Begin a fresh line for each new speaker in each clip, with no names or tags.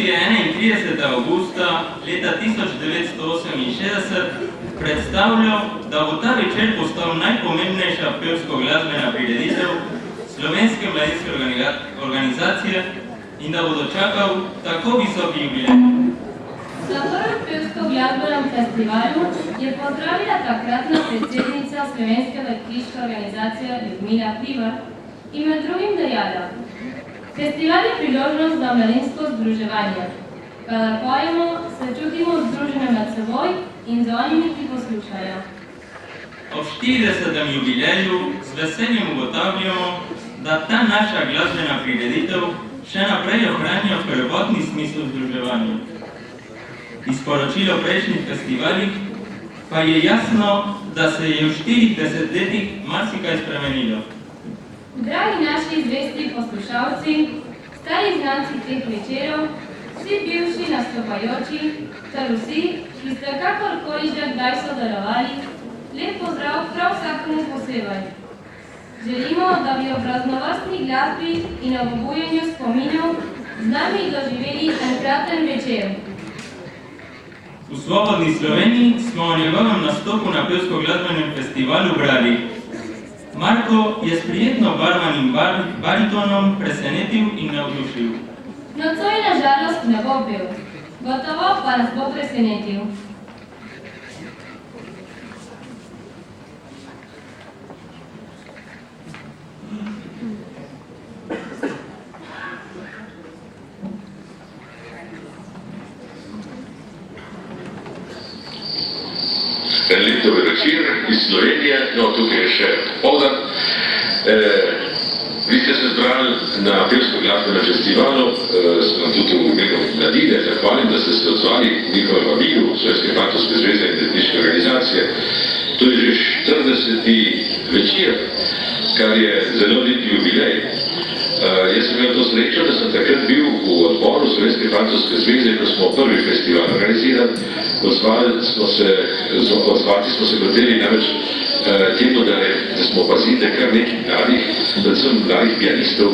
je 31. avgusta leta 1968 predstavljal, da bo ta večer postal najpomembnejša pevsko-glasbena prireditev Slovenske mladinske organizacije in da bo dočakal tako visoki jubilej.
Na prvem pevsko-glasbenem festivalu je pozdravila takratna predsednica Slovenske mladinske organizacije Ljudmila Hribar in med drugim dejala: Festival je priložnost za mladinsko združevanje. Kadar pojemo, se čutimo združene med seboj in z onimi, ki poslušajo.
Ob 40. jubileju z veseljem ugotavljamo, da ta naša glasbena prireditev še naprej ohranja prvotni smisel združevanja. Iz poročil o prejšnjih festivalih pa je jasno, da se je v 40 letih marsikaj spremenilo.
Dragi naši zvesti poslušalci, stari znanci teh večerov, vsi bivši nastopajoči, ter vsi, ki ste kakorkoli že kdaj sodelovali, lep pozdrav prav vsakemu posebej. Želimo, da bi ob raznovrstni glasbi in ob obujanju spominov z nami doživeli enkraten večer.
V Svobodni Sloveniji smo o njegovem nastopu na pevsko-glasbenem festivalu brali: Marko je s prijetno barvanim baritonom presenetil in navdušil.
Nocoj na žalost ne bo pel, gotovo pa nas bo presenetil.
Lep dober večer iz Slovenije, no tukaj je še pozad. Vi ste se zbrali na pevsko-glasbenem festivalu, sem vam tudi v imenu mladine zahvalim, da ste se odzvali njihovem vabilu Slovenske fantovske zveze in etnične organizacije. To je že 40. večer, kar je zelo lep jubilej. Jaz sem imel to srečo, da sem takrat bil v odboru Slovenske fantovske zveze, ko smo prvi festival organizirali. Odzvati smo se hoteli namreč temu, da smo opazili, da kar nekaj mladih, predvsem mladih pianistov,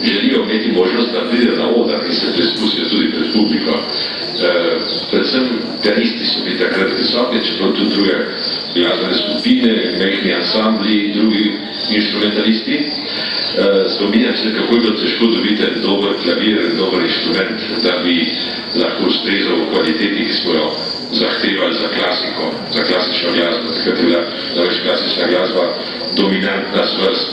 želijo imeti možnost, da pride na oder in se preizkusijo tudi pred publiko. Predvsem pianisti so bili takrat prisotni, čeprav tudi druge glasbene skupine, mehni ansambli in drugi instrumentalisti. Spominjam se, kako je bilo težko dobiti dober klavir, dober inštrument, da bi lahko ustrezal v kvaliteti, ki smo jo zahtevali za klasiko, za klasično glasbo. Takrat je bila namreč klasična glasba dominantna zvrst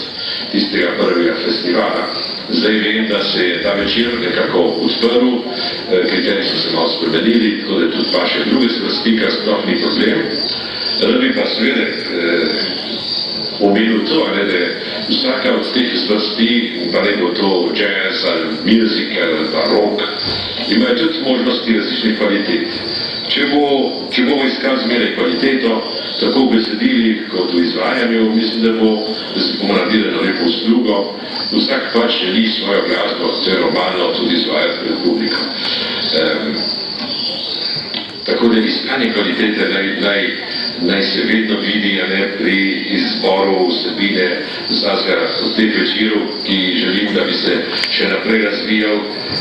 tistega prvega festivala. Zdaj vem, da se je ta večer nekako usprl, kriteriji so se malo spremenili, tako da tudi pa še druge zvrsti, kar sploh ni problem. Rad bi pa seveda omenil to, da je vsaka od teh zvrsti, pa ne bo to jazz ali musical ali pa rock, imajo tudi možnosti različnih kvalitet. Če bomo iskali zmeraj kvaliteto, tako v besedilih kot v izvajanju, mislim, da bomo naredili eno lepo uslugo. Vsak pač želi svojo glasbo, to je normalno, tudi izvajati pred publiko. Tako da iskanje kvalitete naj se vedno vidi, a ne pri izboru vsebine vsakega od teh večerov, ki želim, da bi se še naprej razvijal.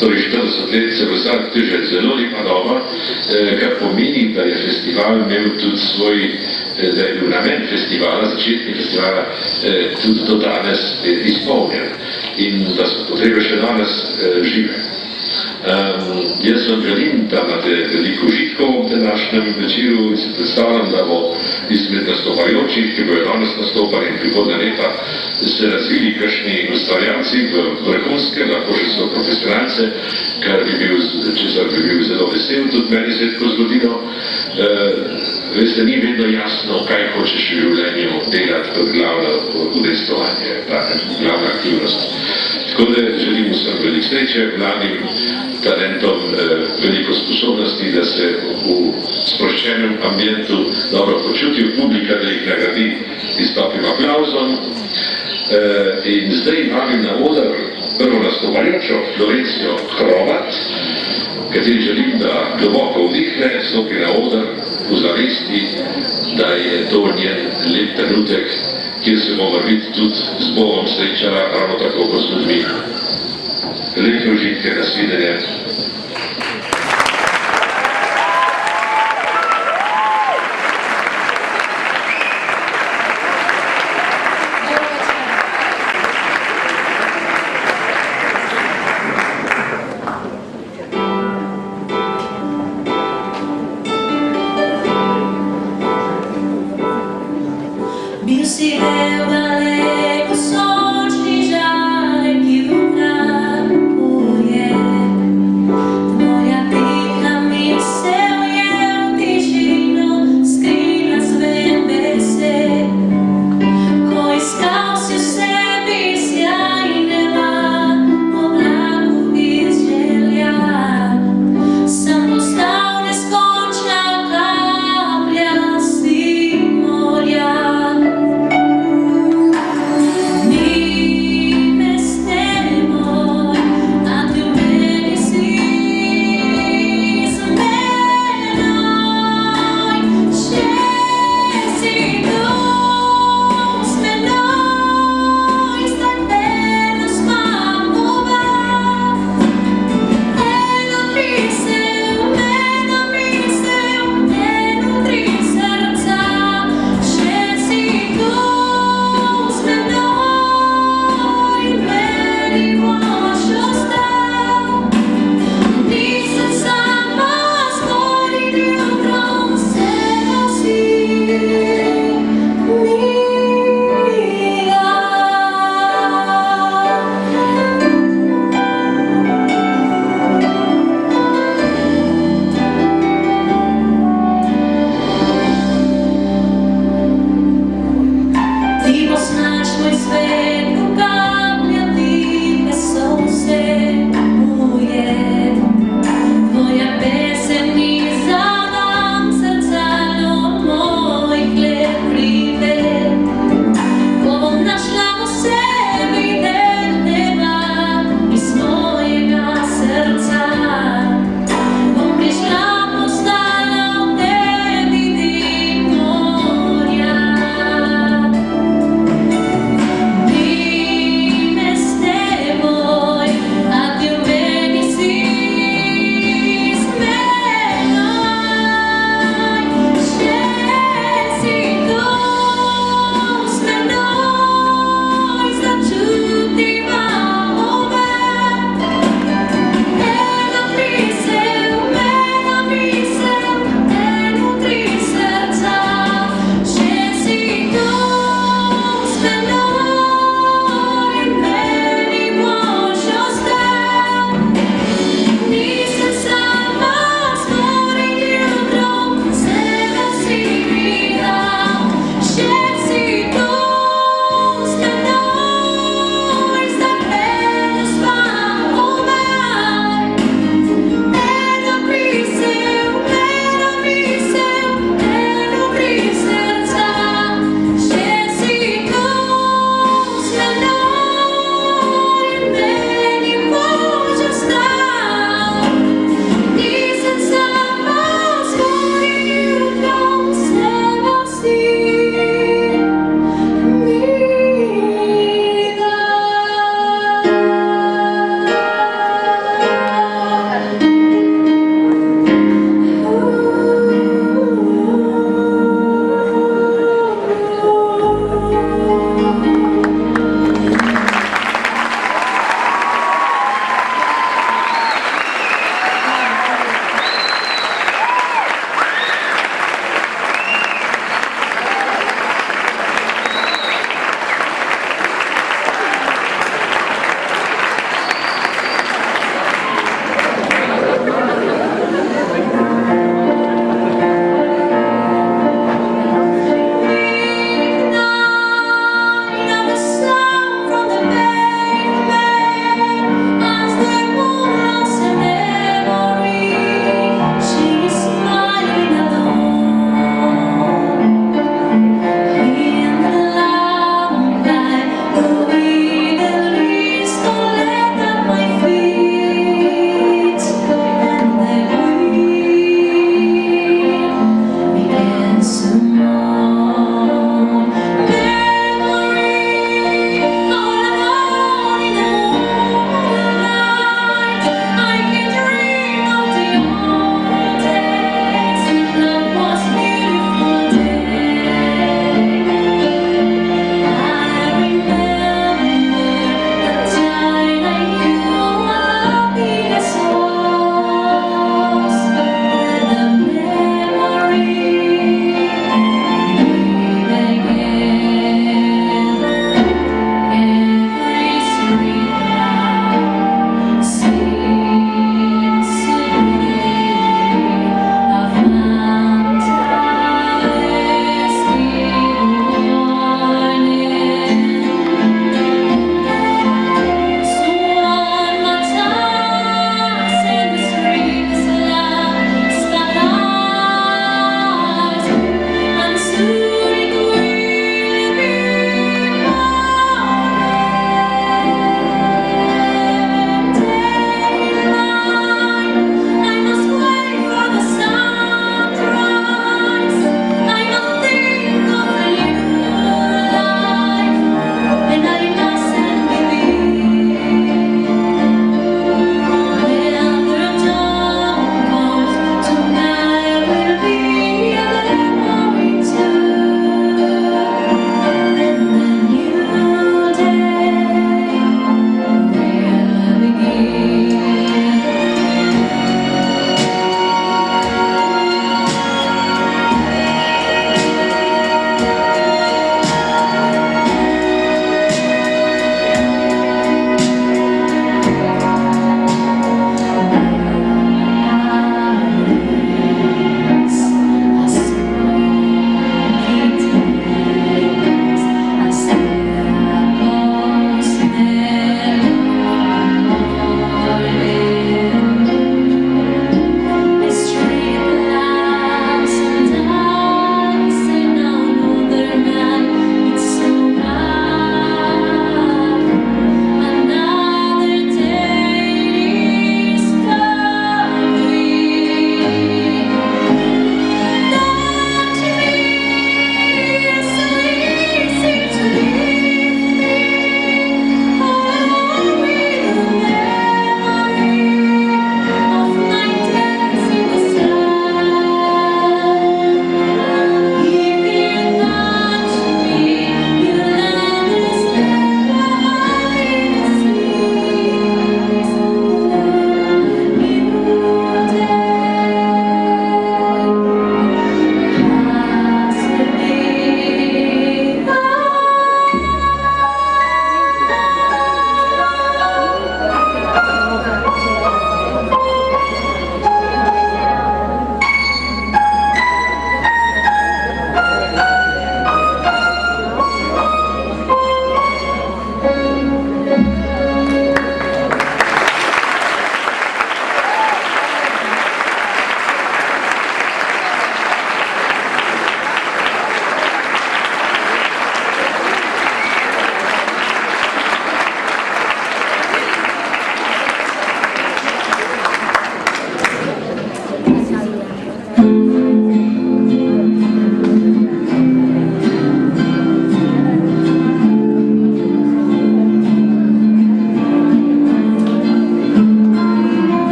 Torej 40 let se vsak, to je že zelo lepa doba, kar pomeni, da je festival imel tudi svoj, da je bil namen festivala, začetni festivala, tudi do danes izpolnjen in da so potrebe še danes žive. Jaz vam želim, da imate veliko užitkov v današnjem večeru in se predstavljam, da bo izmed nastopajočih, ki bojo danes nastopali in prihodnja leta, se razvili kakšni ustvarjalci v vrhunske, lahko še so profesionalce, česar bi bil zelo vesel, tudi meni se je tako zgodilo. Veste, ni vedno jasno, kaj hočeš v življenju delati kot glavno udejstvovanje, glavna aktivnost. Tako da želim vsem veliko sreče, mladim talentom veliko sposobnosti, da se v sproščenem ambientu dobro počutijo, publika, da jih nagradi s toplim aplauzom. In zdaj vabim na oder prvo nastopajočo Florencijo Hrovat, kateri želim, da globoko vdihne, stopi na oder v zavesti, da je to njen lep trenutek, kjer se bomo biti tudi z Bogom srečala, ravno tako kot z ljudmi. Lepe užitke, nasvidenje.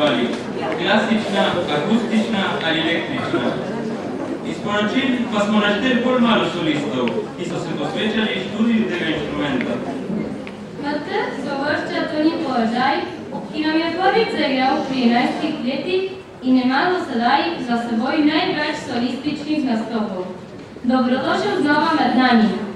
izbali, klasična, akustična ali električna. Iz poročil pa smo našteli bolj malo solistov, ki so se posvečali študiju tega inštrumenta.
Na trg se uvršča Toni Položaj, ki nam je prvič zaigral pri 11 letih in ima do sedaj za seboj največ solističnih nastopov. Dobrodošel znova med nami.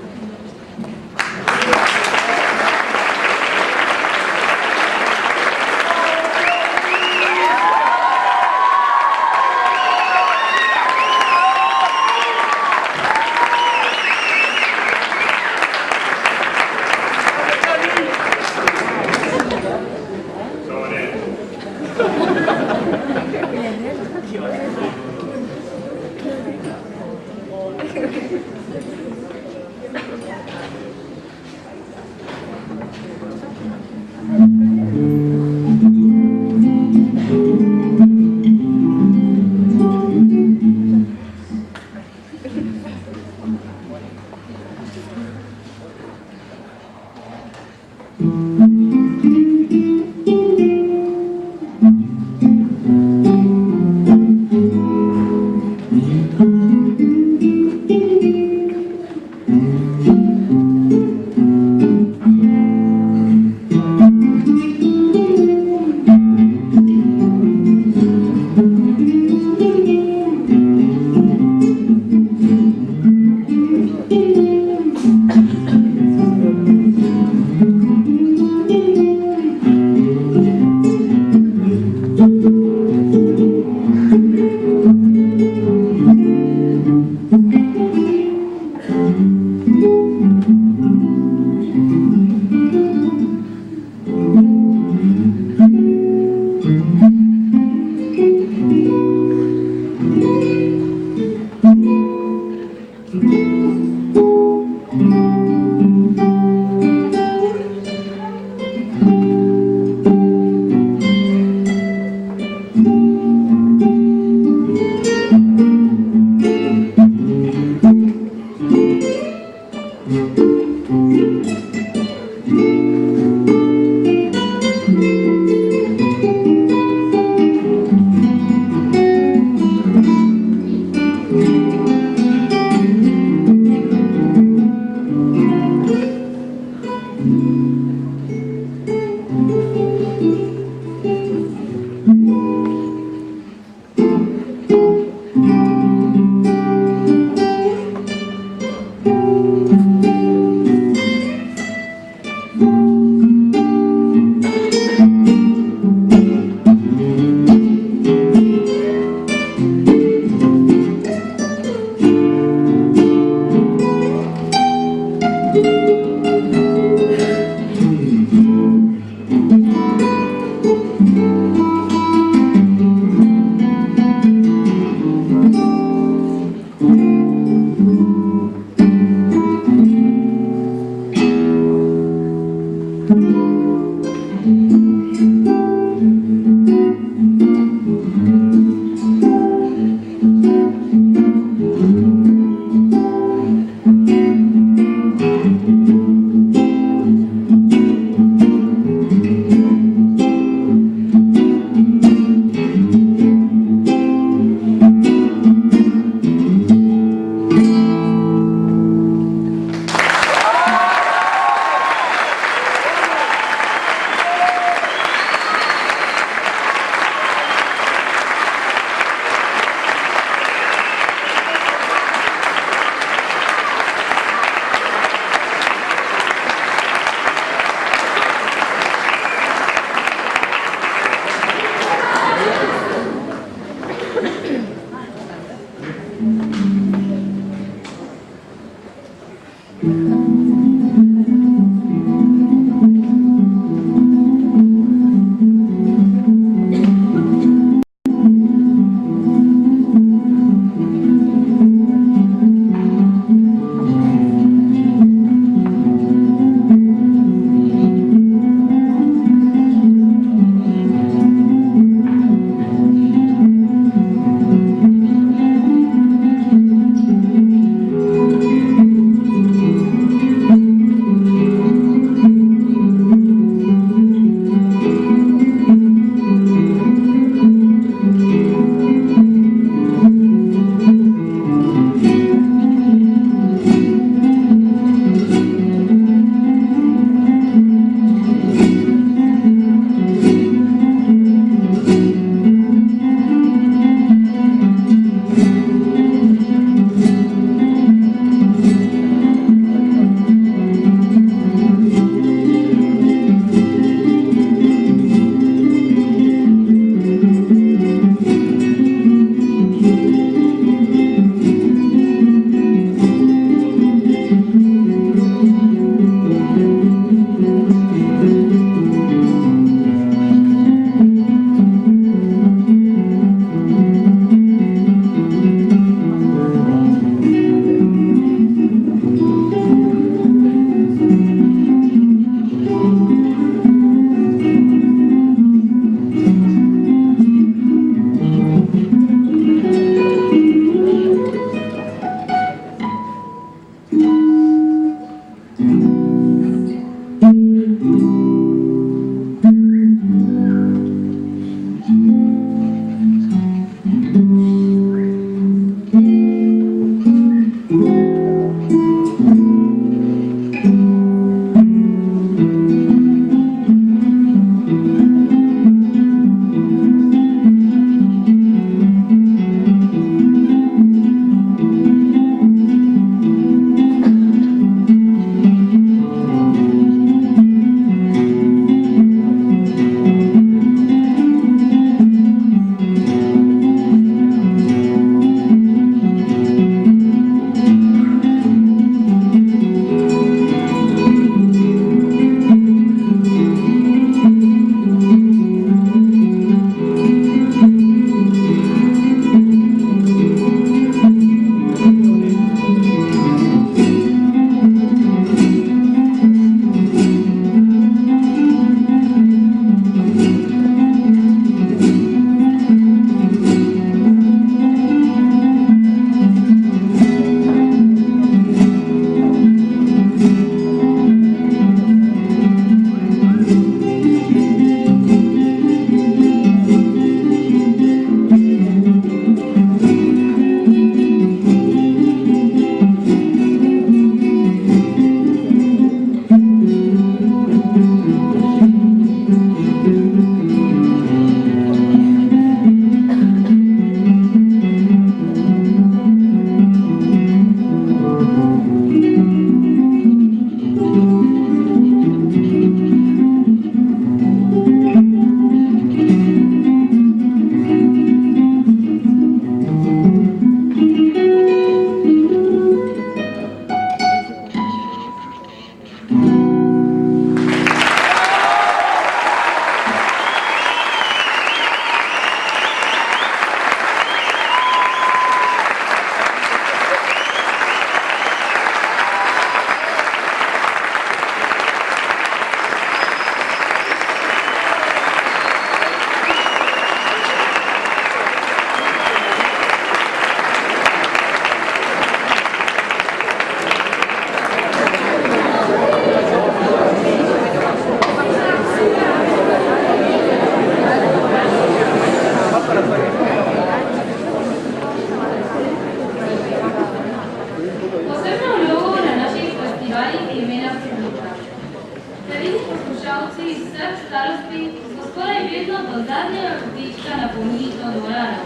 polnito dvorano.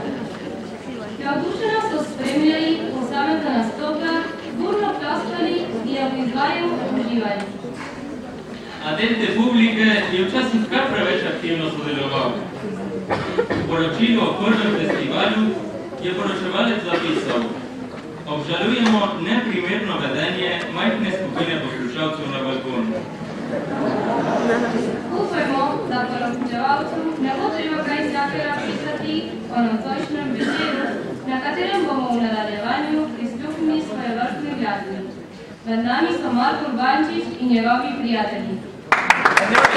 Navdušeno so spremljali posamezna nastopa, burno ploskali in ob izvaju uživali.
A del te publike je včasih kar preveč aktivno sodeloval. V poročilu o prvem festivalu je poročevalec zapisal: obžalujemo neprimerno vedenje majhne skupine poslušalcev na balkonu.
Upajmo, da poročevalcu ne bo treba kaj takega pisati o nocojšnjem večeru, na katerem bomo v nadaljevanju prisluhnili svojevrstni glasbi. Med nami so Marko Urbančič in njegovi prijatelji.
Yeah.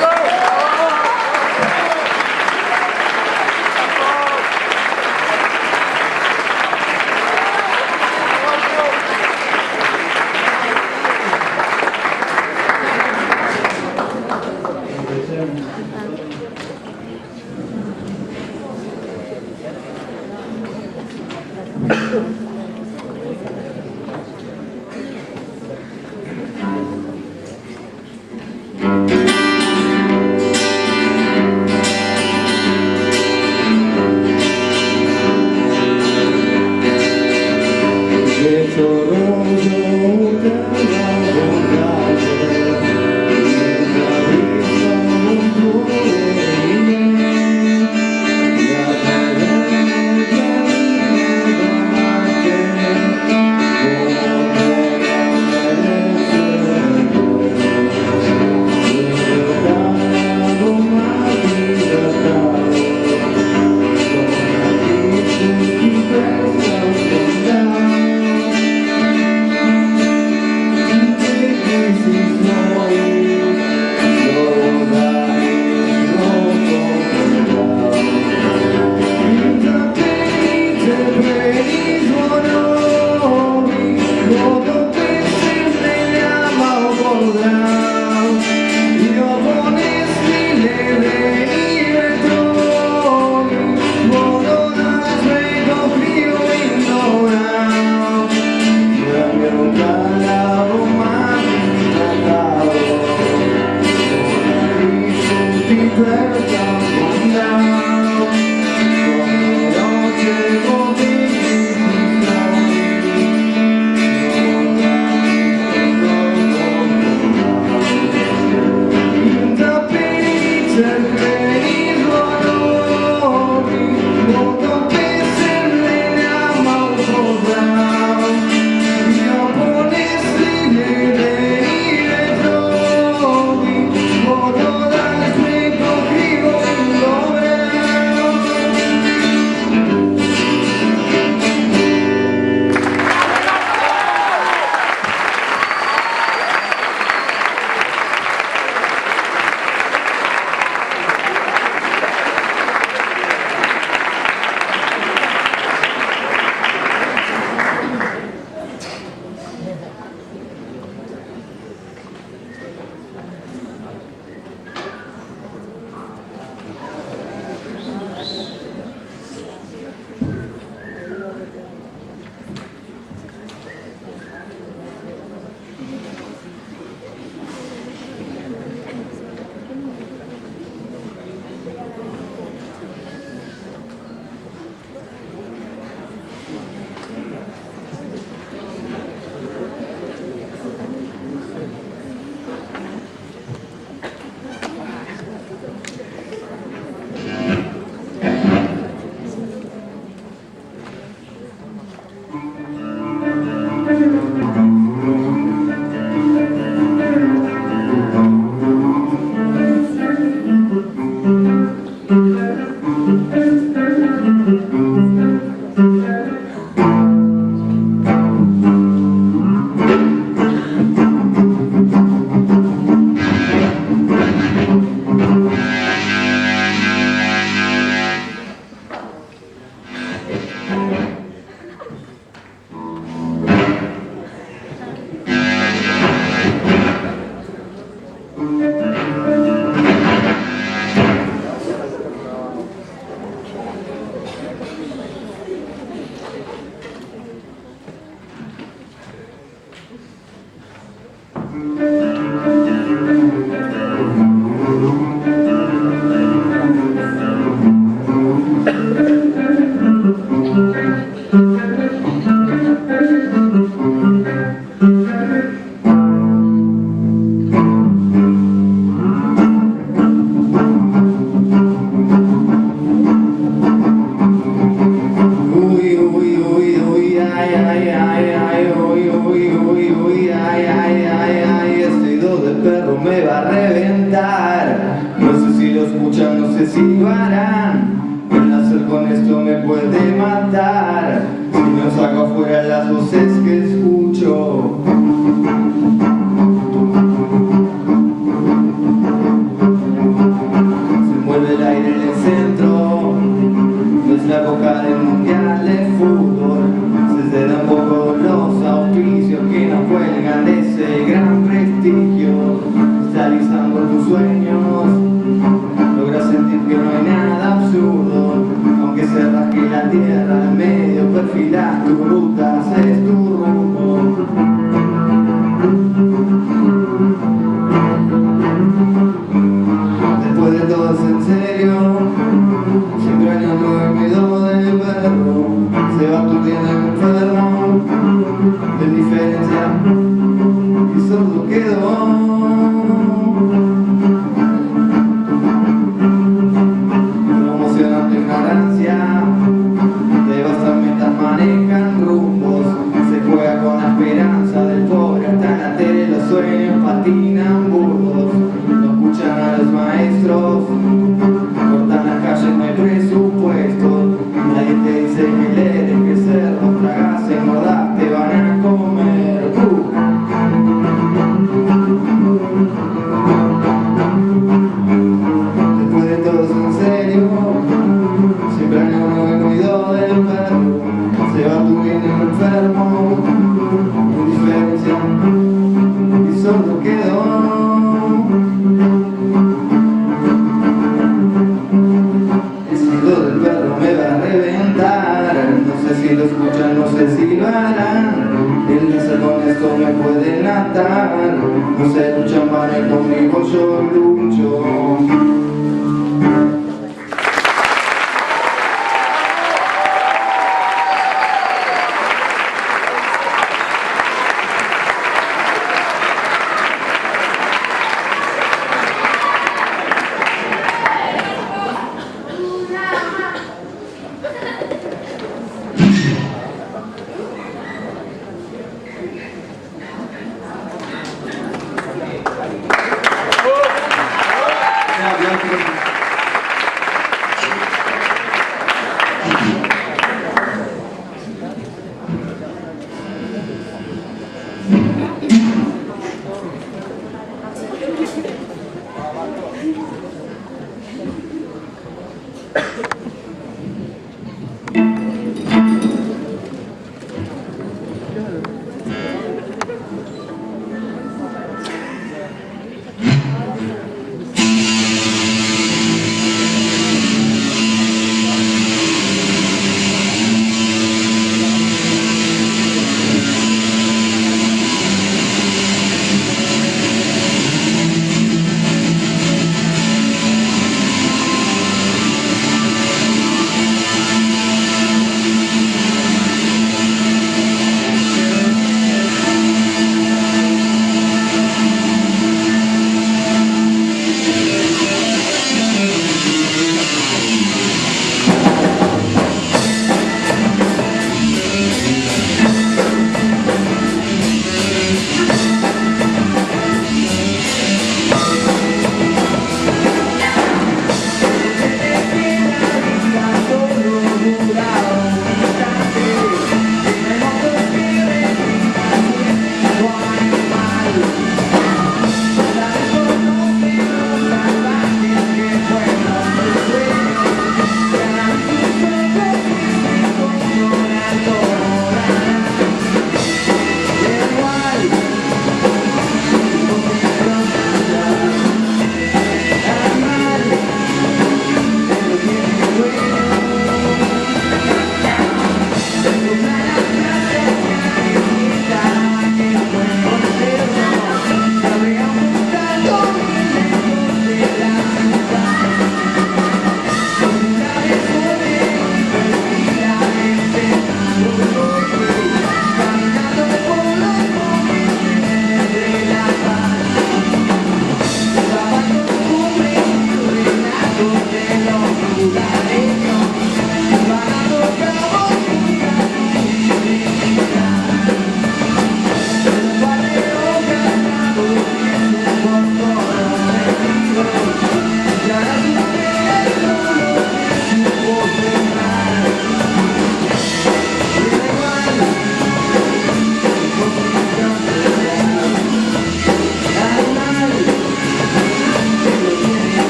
puede matar si no saco afuera las voces que escucho. Se mueve el aire en el centro, no es la época del mundial de fútbol. Se ceden un poco los auspicios que nos cuelgan de ese gran prestigio. Realizando tus sueños, logras sentir que no hay nada absurdo. Aunque se rasque la tierra al medio, perfilas tu ruta, haces tu rumbo. Después de todo es en serio, siempre hay un ruido del perro. Se va turbiando enfermo, de indiferencia y sordo quedó. Emocionante ignorancia, devastan metas, manejan rumbos. Se juega con la esperanza del pobre, hasta en la tele los sueños patinan burdos. No escuchan a los maestros, cortan las calles, no hay presupuesto. Nadie te dice que leer es crecer, no tragas, engordás, te van a comer. Después de todo es en serio, siempre hay uno que cuidó del perro. Se va tu bien enfermo, indiferencia y sordo quedó. El silbido del perro me va a reventar. No sé si lo escuchan, no sé si lo harán. El deshonesto me pueden atar. No se luchan, van conmigo, yo lucho.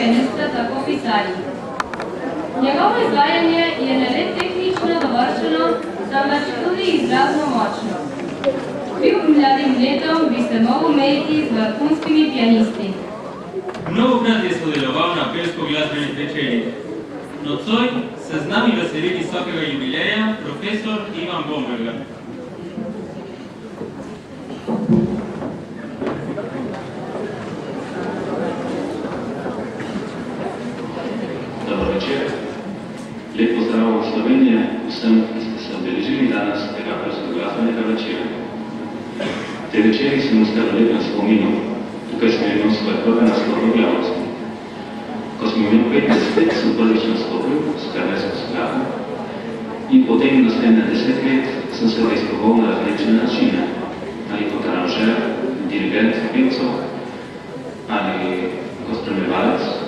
pianista tako pisali. Njegovo izvajanje je ne le tehnično dovršeno, temveč tudi izrazno močno. Kljub mladim letom bi se mogel meriti z vrhunskimi pianisti.
Mnogokrat je sodeloval na pevsko-glasbenih večerih. Nocoj se z nami veseli visokega jubileja profesor Ivan Bomberger.
Dobro večer. Lep pozdrav v Sloveniji vsem, ki ste se udeležili danes tega pevsko-glasbenega večera. Te večeri sem ostal v lepem spominu. Tukaj sem imel svoje prve nastope v javnosti. Ko sem imel 15 let, sem prvič nastopil s klaversko skladbo in potem naslednje 10 let sem se razkoval na različne načine, ali kot aranžer, dirigent pevcev, ali kot spremljevalec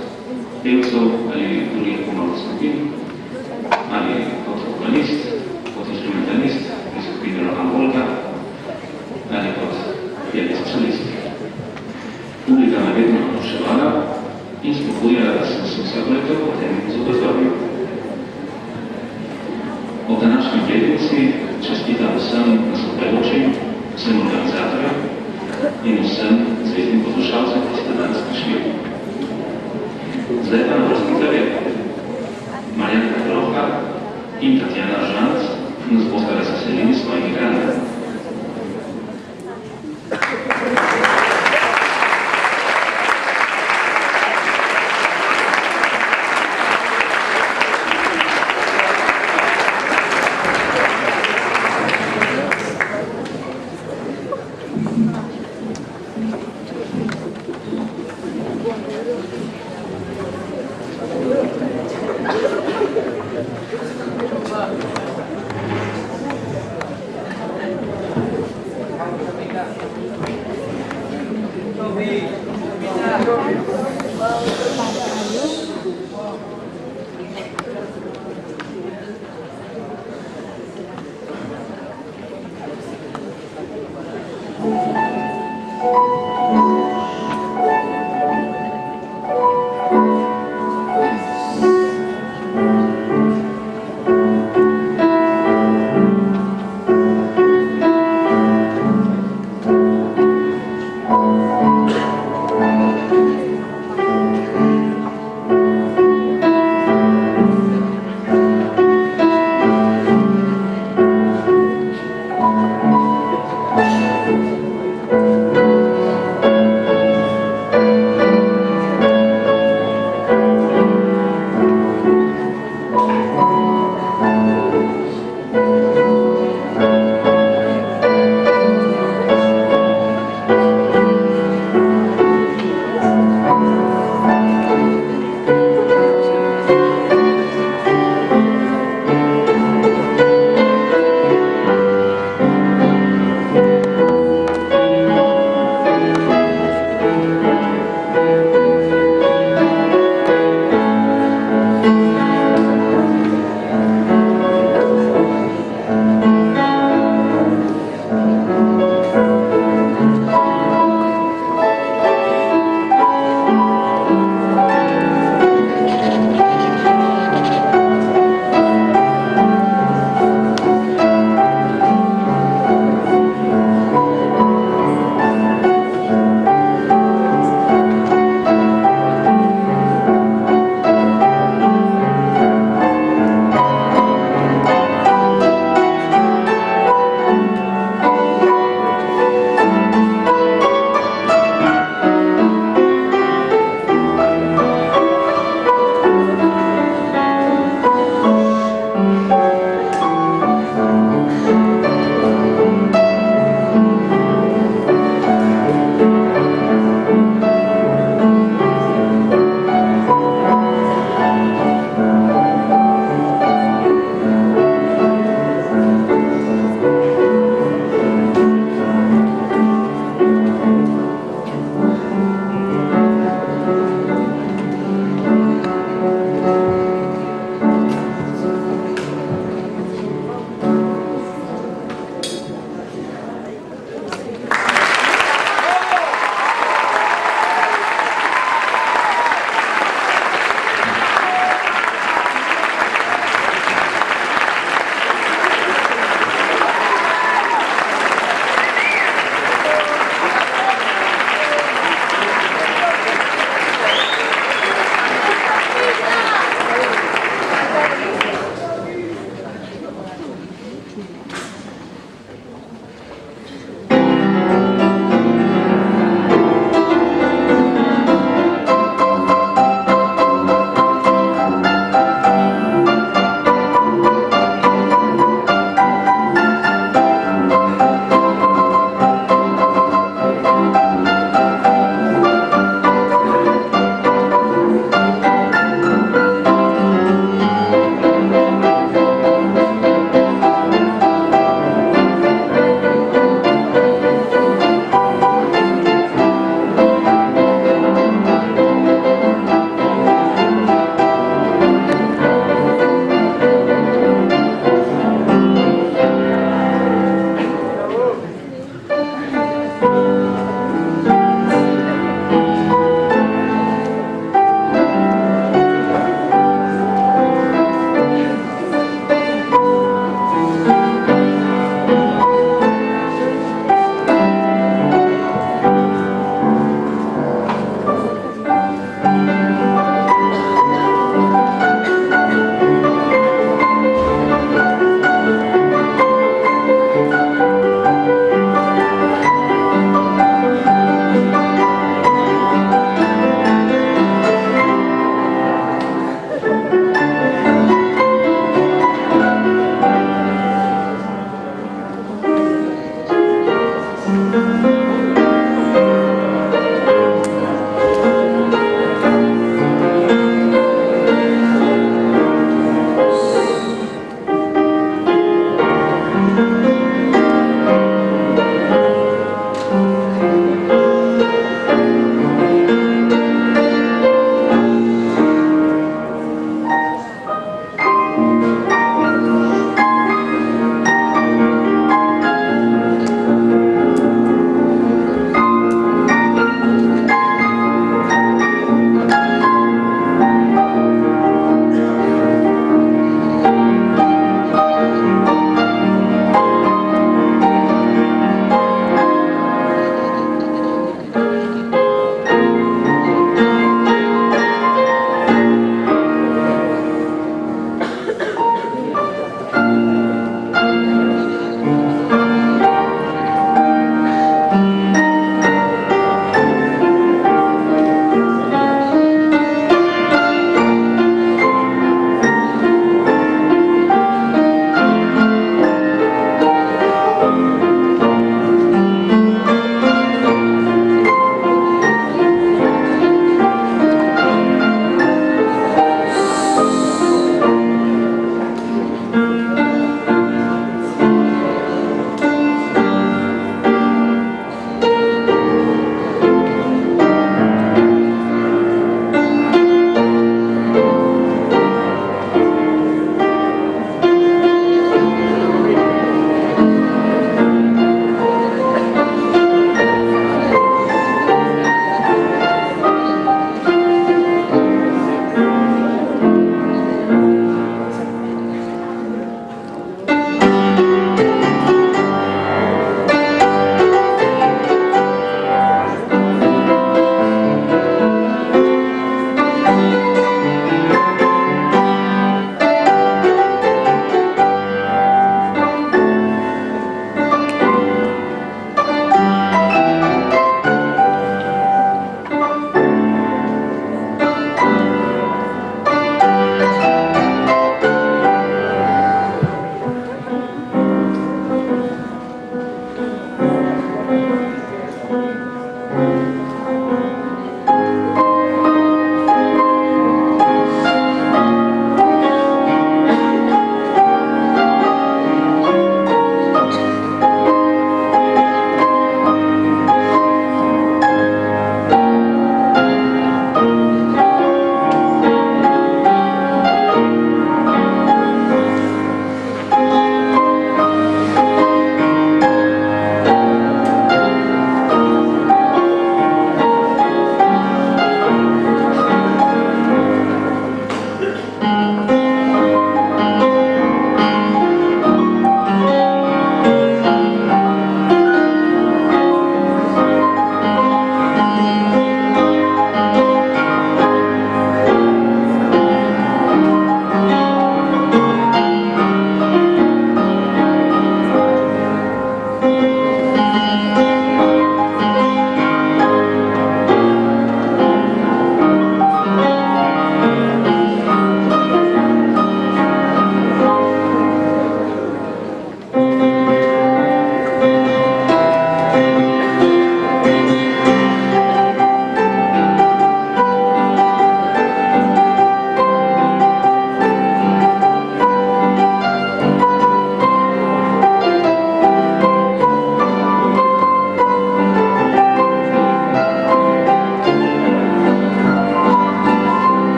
pevcev ali drugih komornih skupin, ali kot vokalist, kot instrumentalist pri skupini rock and rolla, ali kot pianist solist. Publika me vedno navduševala in spodbujala, da sem se vsako leto potem zagotovil. Ob današnji obletnici čestitam vsem nastopajočim, vsem organizatorjem in vsem zvezdnim poslušalcem, ki ste danes prišli. Zdaj pa na vrsti klaver. Marjana Petrovka in Tatjana Žanc nas bosta razveselili svojim igranjem.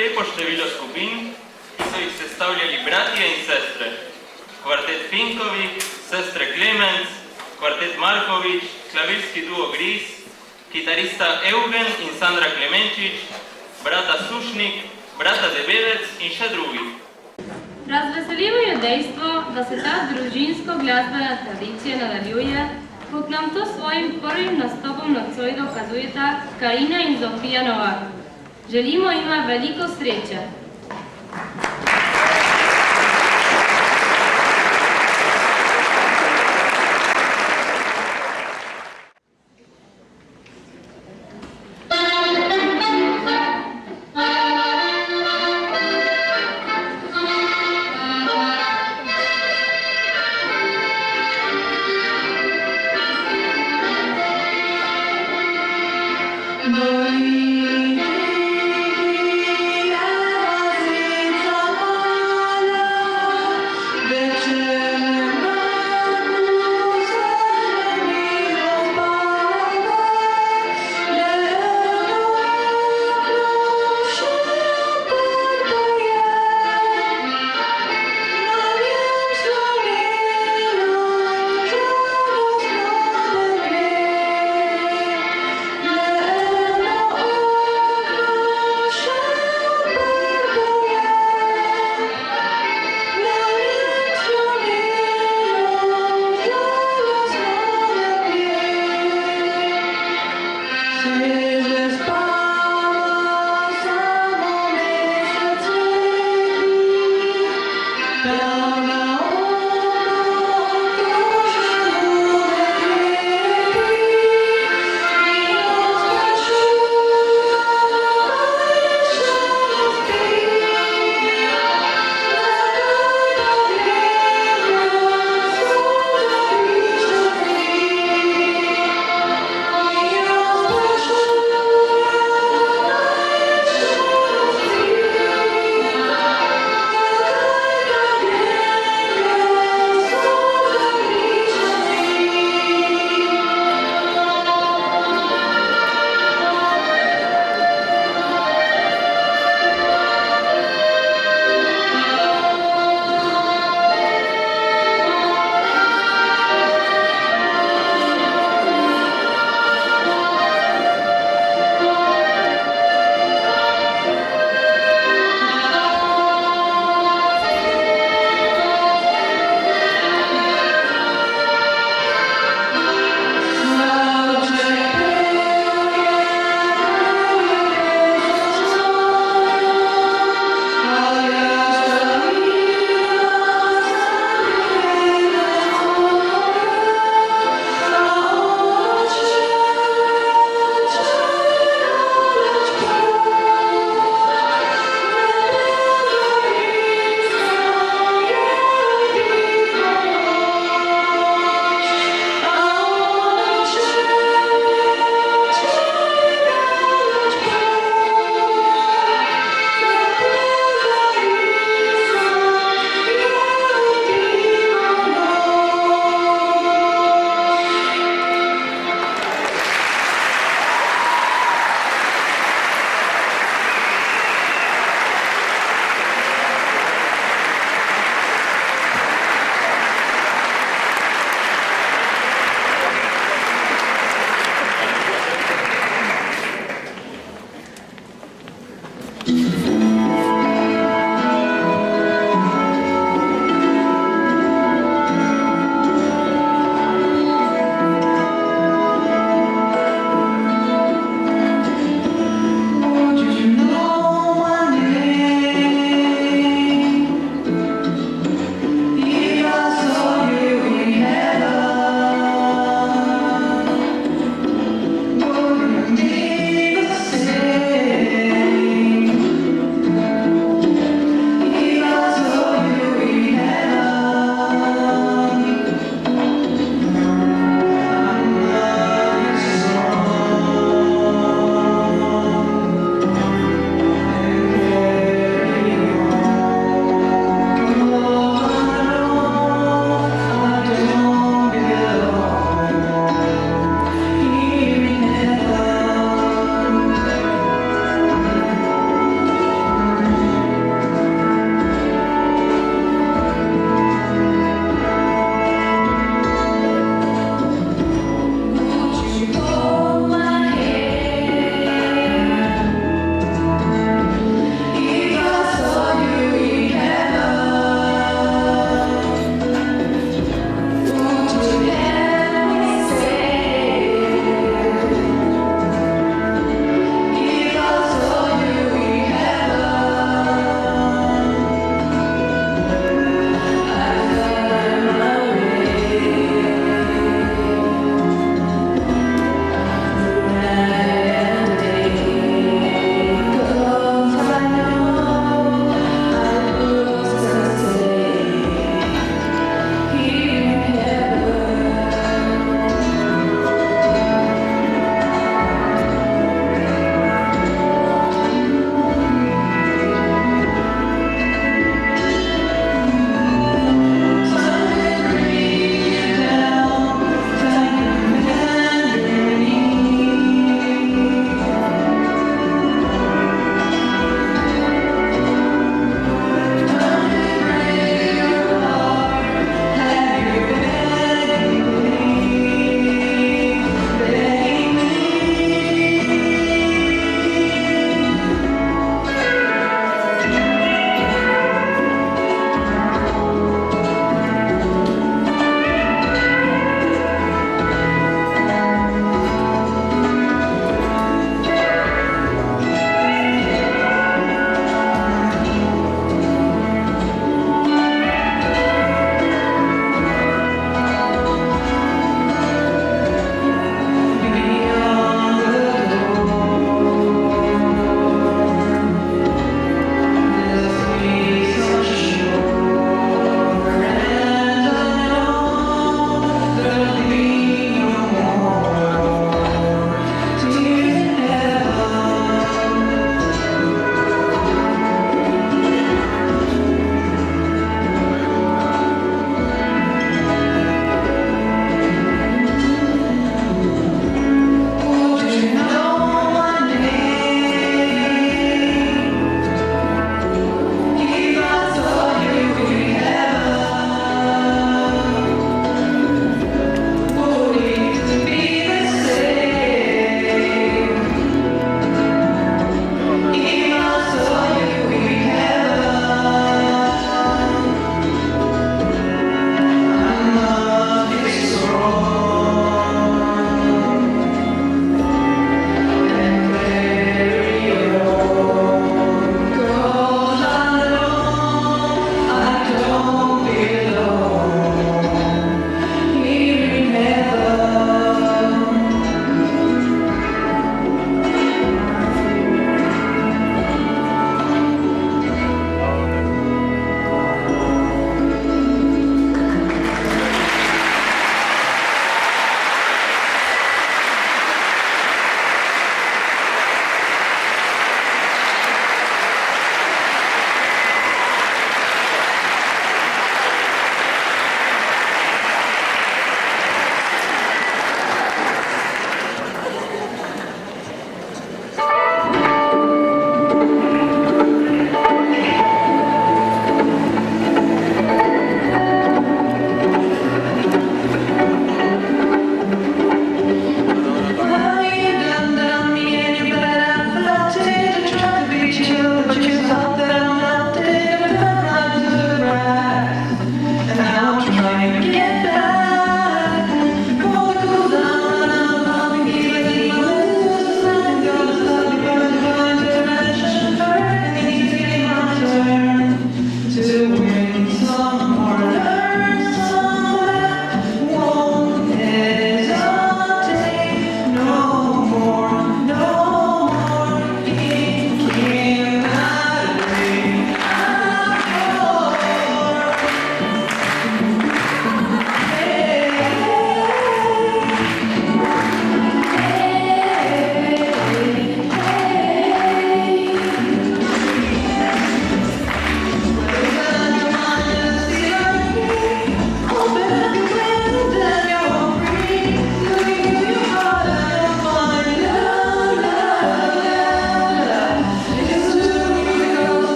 lepo število skupin, ki so jih sestavljali bratje in sestre. Kvartet Finković, sestre Klemens, kvartet Marković, klavirski duo Gris, kitarista Eugen in Sandra Klemenčič, brata Sušnik, brata Debelec in še drugi.
Razveseljivo je dejstvo, da se ta družinsko-glasbena tradicija nadaljuje, kot nam to svojim prvim nastopom nocoj dokazujeta Karina in Zofija Novak. Želimo jima veliko sreče.
Voy a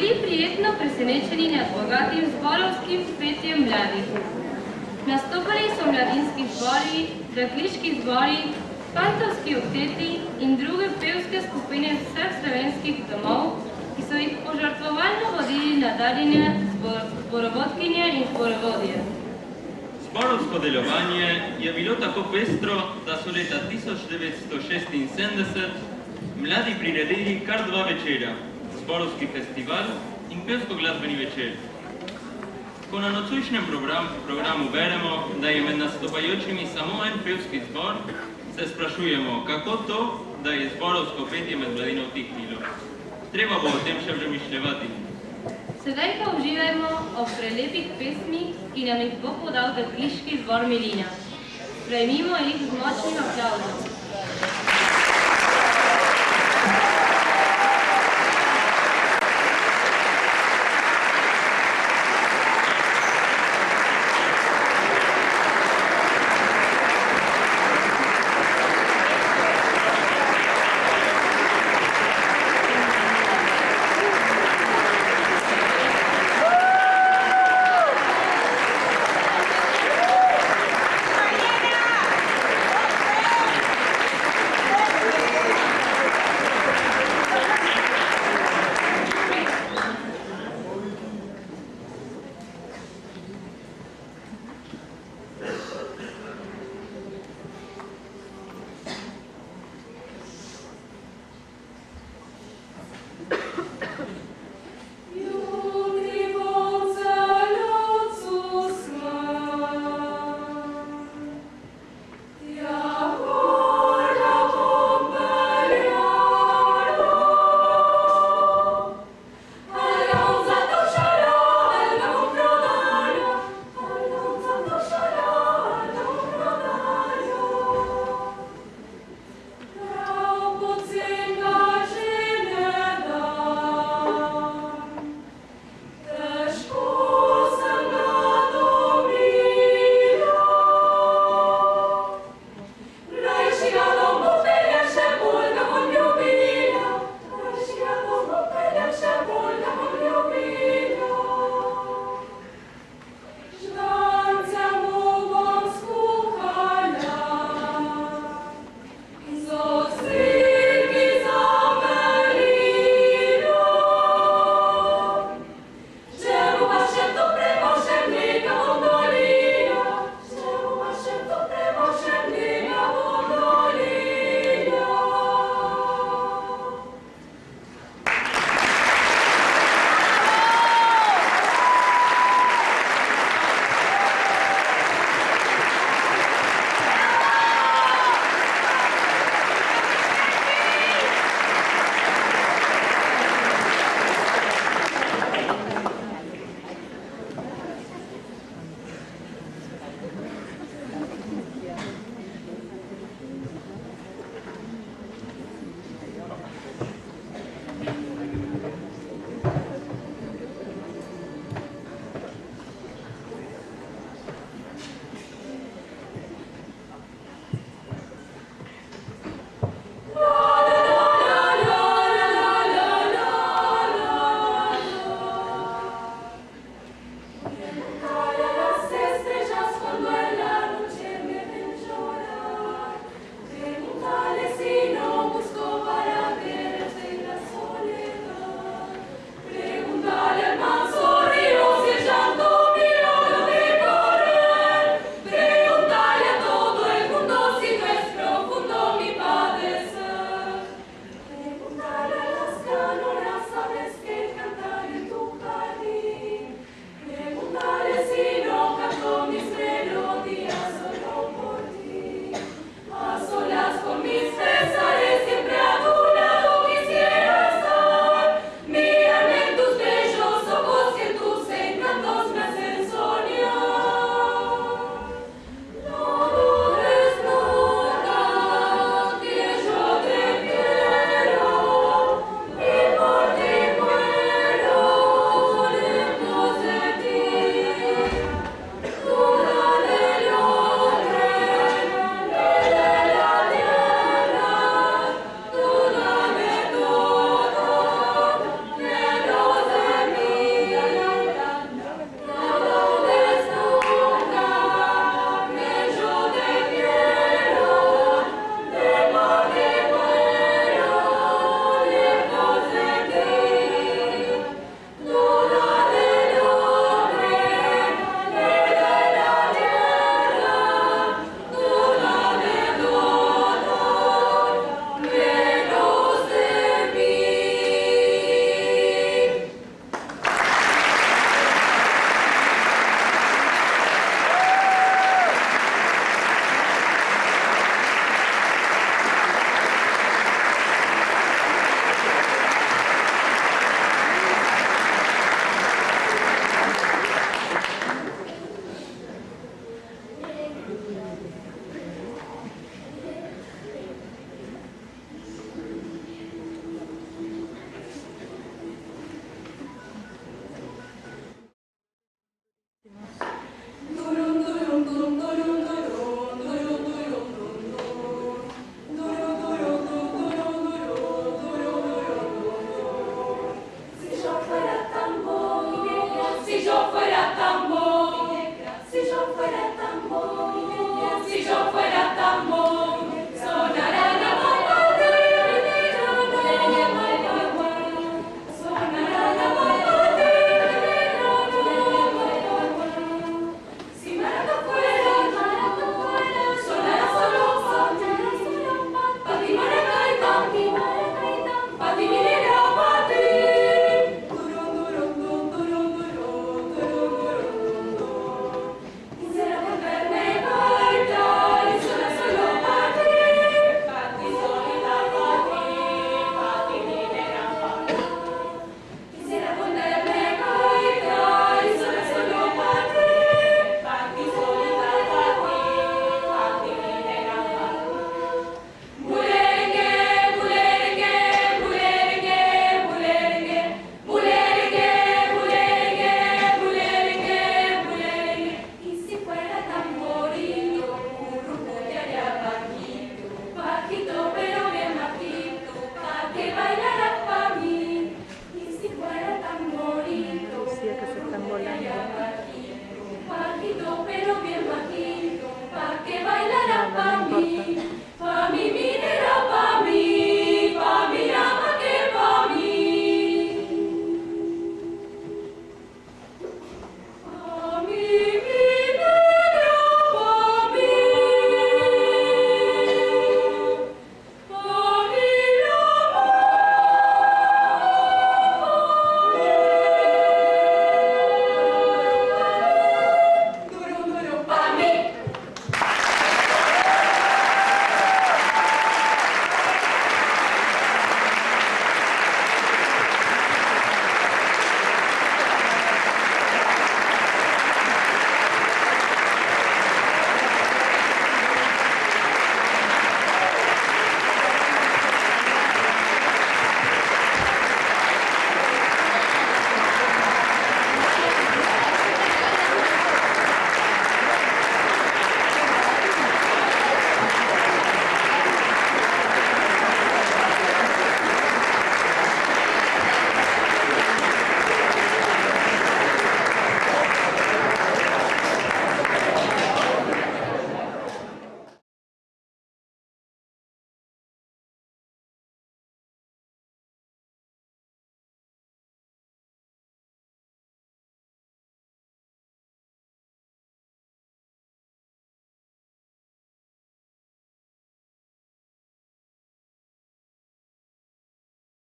bili prijetno presenečeni nad bogatim zborovskim petjem mladih. Nastopali so mladinski zbori, dekliški zbori, fantovski okteti in druge pevske skupine vseh slovenskih domov, ki so jih požrtvovalno vodili nadaljene zborovodkinje in zborovodje.
Zborovsko delovanje je bilo tako pestro, da so leta 1976 mladi priredili kar 2 večera, zborovski festival in pevsko-glasbeni večer. Ko na nocojšnjem programu beremo, da je med nastopajočimi samo en pevski zbor, se sprašujemo, kako to, da je zborovsko petje med mladino utihnilo. Treba bo o tem še premišljevati.
Sedaj pa uživajmo ob prelepih pesmih, ki nam jih bo podal dekliški zbor Milina. Sprejmimo jih z močnim aplavzom.